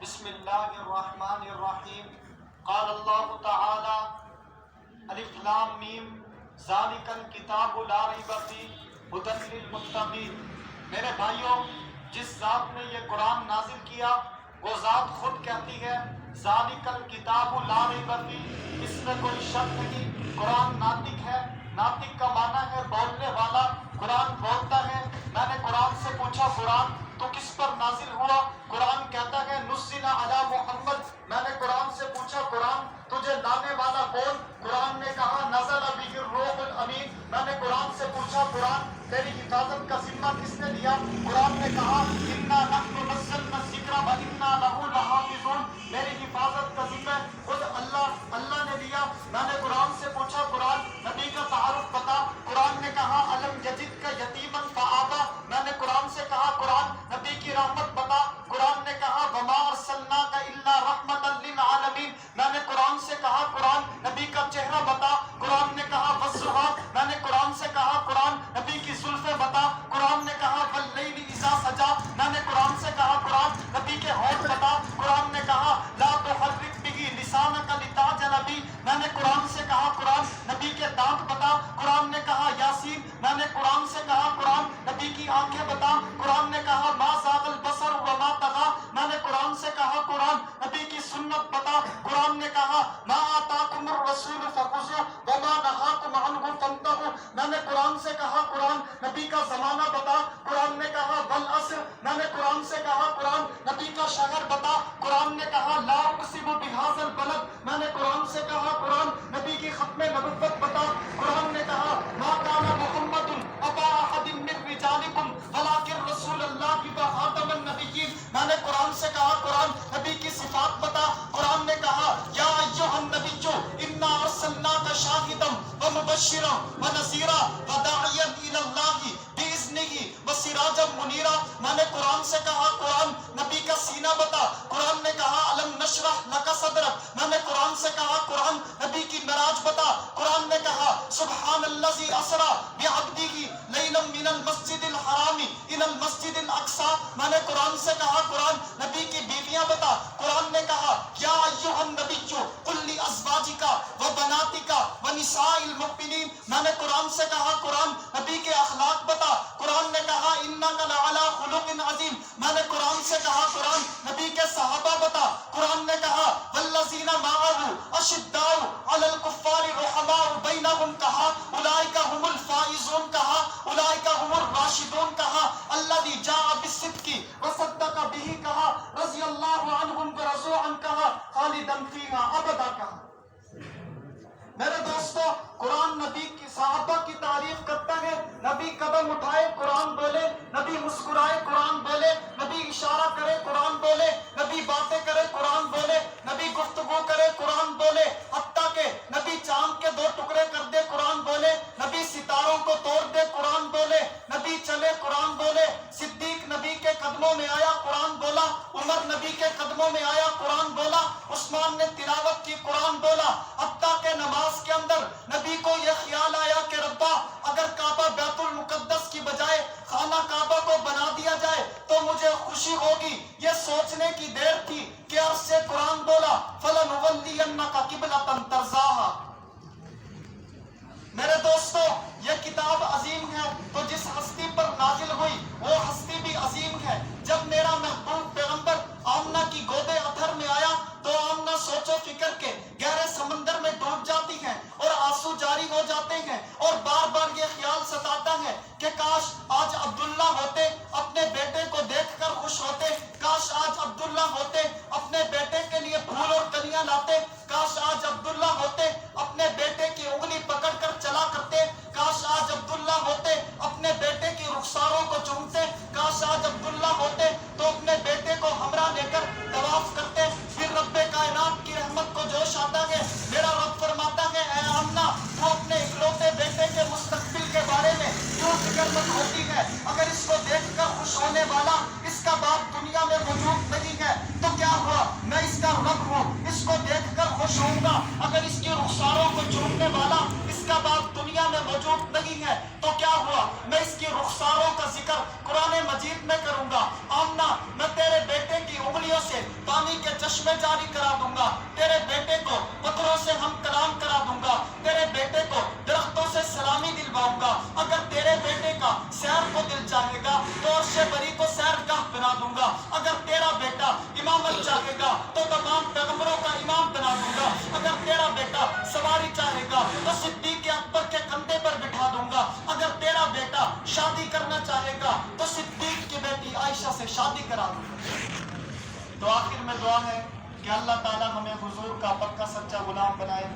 بسم اللہ الرحمن الرحیم. قال اللہ تعالی الف لام میم ذالک الکتاب لا ریب فیہ ھدی للمتقین. میرے بھائیوں، جس ذات نے یہ قرآن نازل کیا وہ ذات خود کہتی ہے ذالک الکتاب لا ریب فیہ، اس میں کوئی شک نہیں. قرآن ناطق ہے. ناطق کا معنی ہے بولنے والا. قرآن بولتا ہے. میں نے قرآن سے پوچھا قرآن تو کس پر نازل ہوا؟ قرآن کہتا ہے نزل علی محمد. میں نے قرآن سے پوچھا قرآن تجھے لانے والا کون؟ قرآن نے کہا نزل بہ الروح الامین. میں نے قرآن سے پوچھا قرآن تیری حفاظت کا ذمہ کس نے لیا؟ قرآن نے کہا انا نحن نزلنا الذکر وانا لہ لحافظون. میری حفاظت کا ذمہ خود اللہ نے لیا. میں نے قرآن سے پوچھا قرآن نبی کا تعارف بتا. قرآن نے کہا الم یجدک یتیما فآویٰ. میں نے قرآن سے کہا قرآن نبی کی رحمت بتا. قرآن نے کہا وما ارسلناک الا رحمتا للعالمین. میں نے قرآن سے کہا قرآن نبی کا چہرہ بتا. قرآن نے کہا والضحیٰ. میں نے قرآن سے کہا قرآن نبی کی زلفیں بتا. قرآن نے کہا واللیل اذا سجا. میں نے قرآن سے کہا قرآن نبی کے ہونٹ بتا. قرآن نے کہا لا تحرک بہ لسانک لتعجل بہ. میں نے قرآن سے کہا قرآن نبی کے دانت بتا. قرآن نے کہا یاسین. میں نے قرآن سے کہا قرآن نبی کی آنکھیں بتا. قرآن نے کہا ما زاغ البصر وما طغیٰ. میں نے قرآن سے کہا قرآن نبی کی سنت بتا. قرآن نے کہا ما آتاکم الرسول فخذوہ وما نہاکم عنہ فانتہوا. میں نے قرآن سے کہا قرآن نبی کا زمانہ بتا. قرآن نے کہا والعصر. میں نے قرآن سے کہا قرآن نبی کا شہر بتا. قرآن نے کہا لا اقسم بہذا البلد. میں نے قرآن سے کہا قرآن نبی کی ختم نبوت بتا. قرآن نے کہا ما کان محمد ابا احد من رجالکم ولکن رسول اللہ وخاتم النبیین. میں نے قرآن سے کہا قرآن نبی کی صفات بتا. قرآن نے کہا یا ایھا النبی انا ارسلناک شاہدا ومبشرا ونذیرا وداعیا الی اللہ باذنہ وسراجا منیرا. میں نے قرآن سے کہا قرآن نبی کا سینہ بتا. قرآن نے کہا الم نشرح لک صدرک. میں نے قرآن سے کہا قرآن نبی کی معراج بتا. قرآن نے کہا سبحان الذی اسری بعبدہ لیلا من المسجد الحرام الی المسجد الاقصی. میں نے قرآن سے کہا قرآن نبی کی بیویاں بتا. قرآن نے کہا یا ایھا النبی قل لازواجک وبناتک ونساء المؤمنین. میں نے قرآن سے کہا قرآن نبی کے اخلاق بتا. قرآن نے کہا انک لعلی خلق عظیم. میں نے قرآن سے کہا قرآن نبی کے صحابہ بتا. قرآن نے کہا والذین معہ اشداء علی الکفار رحماء بینہم کہا اولئک هم الفائزون کہا اولئک هم الراشدون کہا الذی جاء بالصدق وصدق به کہا رضی اللہ عنہم ورضوا عنہ کہا خالدا فیہا ابدا کہا. میرے دوستو، قرآن نبی کی صحابہ کی تعریف کرتا ہے. نبی قدم اٹھائے قرآن بولے. نبی مسکرائے قرآن بولے. نبی اشارہ کرے قرآن بولے. نبی باتیں کرے قرآن بولے. نبی گفتگو کرے قرآن بولے. حتیٰ کہ نبی چاند کے 2 ٹکڑے کر دے قرآن بولے. نبی ستاروں کو توڑ دے قرآن بولے. نبی چلے قرآن بولے. صدیق نبی کے قدموں میں آیا قرآن بولا. عمر نبی کے قدموں میں آیا قرآن بولا. عثمان نے تلاوت کی قرآن بولا. حتیٰ کہ نماز کے اندر نبی کو یہ خیال آیا کہ ربا اگر کعبہ بیت المقدس کی بجائے خانہ کعبہ کو بنا دیا جائے تو مجھے خوشی ہوگی. یہ سوچنے کی دیر تھی کہ عرض سے قرآن بولا فَلَنُوَلِّيَنَّكَ قِبْلَةً تَرْضَاهَا. میرے دوستو، یہ کتاب عظیم ہے تو جس ہستی پر نازل ہوئی وہ ہستی بھی عظیم ہے. جب میرا محبوب پیغمبر آمنہ کی گود اطہر میں آیا تو آمنہ سوچ و فکر کے گہرے سمندر میں ڈوب جاتی ہیں اور آنسو جاری ہو جاتے ہیں اور بار بار یہ خیال ستاتا ہے کہ کاش آج عبداللہ ہوتے اپنے بیٹے کو دیکھ کر خوش ہوتے. کاش آج عبداللہ ہوتے اپنے بیٹے کے لیے پھول اور کلیاں لاتے. کاش آج عبداللہ ہوتے اپنے بیٹے کی انگلی پکڑ کر چلا کرتے. کاش آج عبداللہ ہوتے اپنے بیٹے کی رخساروں کو چومتے. کاش آج عبداللہ ہوتے تو اپنے بیٹے کو ہمراہ لے کر طواف کرتے. پھر رب کائنات کی رحمت کو جوش آتا ہے. میرا رب فرماتا ہے اے آمنہ تو اپنے اکلوتے بیٹے کے مستقبل کے بارے میں کیوں فکر مند ہوتی ہے؟ اگر اس کو دیکھ کر خوش ہونے والا اس کا باپ دنیا میں موجود نہیں ہے تو کیا ہوا؟ میں اس کا رب ہوں، اس کو دیکھ کر خوش ہوں گا. اگر اس کی رخساروں کو چومنے والا اس کا باپ دنیا میں موجود نہیں ہے تو کیا ہوا؟ میں اس کی رخساروں کا ذکر قرآن مجید میں کروں گا. آمنہ میں تیرے بیٹے کی انگلیوں سے پانی چشمے جاری کرا دوں گا، تیرے بیٹے کو پتھروں سے ہم کلام کرا دوں گا، تیرے بیٹے کو درختوں سے سلامی دلواؤں گا، اگر تیرے بیٹے کا سیر کو دل چاہے گا تو عرش بری کو سیر گاہ بنا دوں گا، اگر تیرا بیٹا امامت چاہے گا تو تمام پیغمبروں کا امام بنا دوں گا، اگر تیرا بیٹا سواری چاہے گا تو صدیق اکبر کے کندھے پر بٹھا دوں گا، اگر تیرا بیٹا شادی کرنا چاہے گا تو صدیق کی بیٹی عائشہ سے شادی کرا دوں گا۔ تو آخر میں دعا ہے کہ اللہ تعالی ہمیں حضور کا پکا سچا غلام بنائے۔